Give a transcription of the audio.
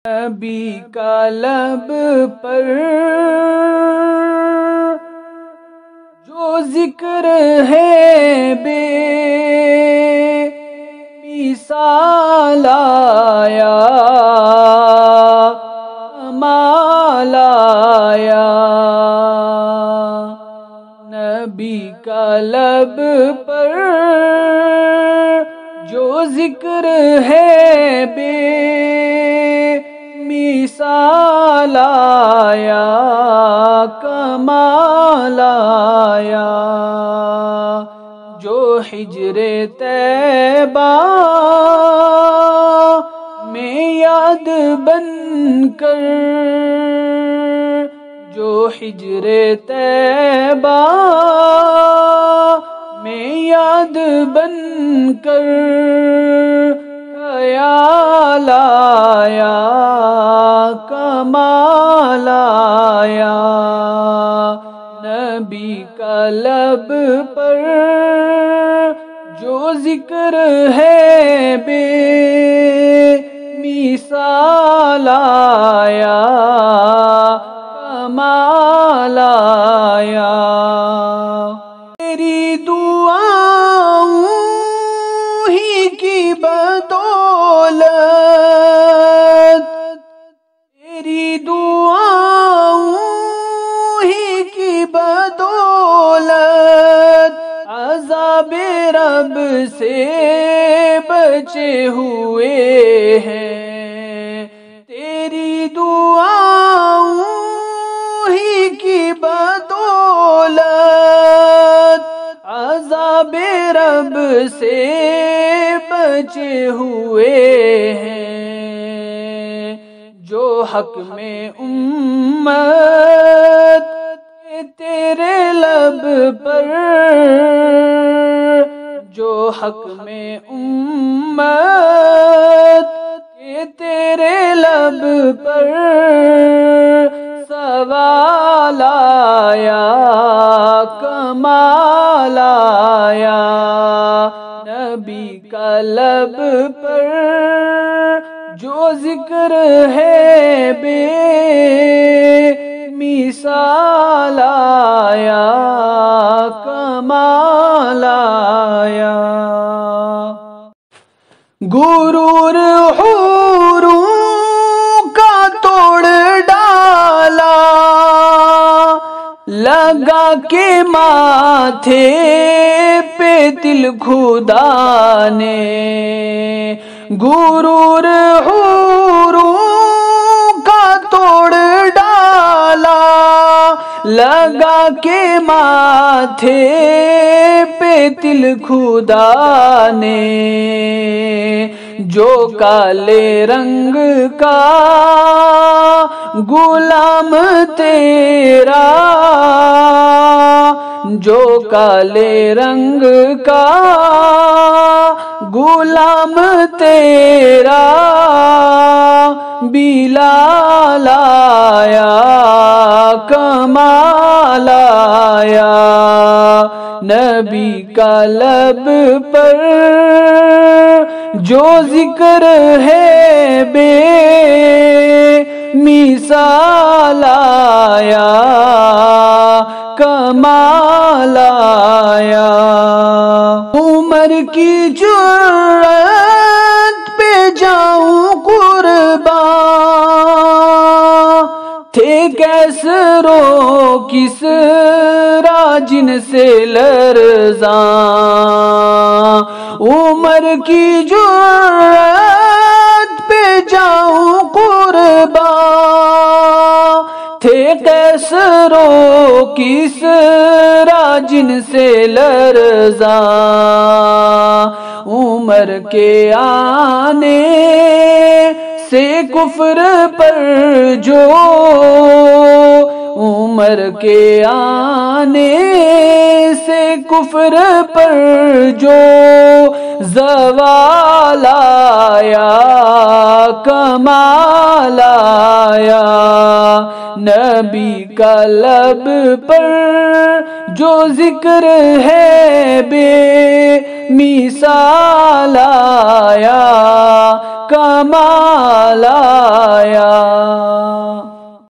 نبی کا لب پر جو ذکر ہے بے مثال آیا، کمال آیا۔ نبی کا لب پر جو ذکر ہے بے مثال آیا، کمال آیا۔ جو ہجر طیبہ میں یاد بن کر، جو ہجر طیبہ میں یاد بن کر خیال آیا، کمال آیا۔ نبی کا لب پر جو ذکر ہے بے مثال آیا، کمال آیا۔ تیری دعاؤں ہی کی بدولت، تیری دعاؤں ہی کی بدولت عذاب رب سے بچے ہوئے ہیں۔ تیری دعاؤں ہی کی بدولت عذاب رب سے بچے ہوئے ہیں۔ جو حق میں امت تیرے لب پر، جو حق میں امت تیرے لب پر سوال آیا، کمال آیا۔ نبی کا لب پر جو ذکر ہے بے مثال آیا، کمال آیا۔ غرور حوروں کا توڑ ڈالا، لگا کے ماتھے پہ تل خدا نے۔ غرور حوروں کا توڑ ڈالا، لگا کے ماتھے پہ تل خدا نے۔ جو کالے رنگ کا غلام تیرا، جو کالے رنگ کا غلام تیرا بلال آیا، کمال آیا۔ نبی کا لب پر جو ذکر ہے بے مثال آیا، کمال آیا۔ عمر کی جرأت پہ جاؤں قربان، تھے کیسرو کسریٰ جن سے لرزاں۔ عمر کی جرأت پہ جاؤں قربان، تھے کیسرو کسریٰ جن سے لرزاں۔ عمر کے آنے سے کفر پر جو، عمر کے آنے سے کفر پر جو زوال آیا، کمال آیا۔ نبی کا لب پر جو ذکر ہے بے مثال آیا، کمال آیا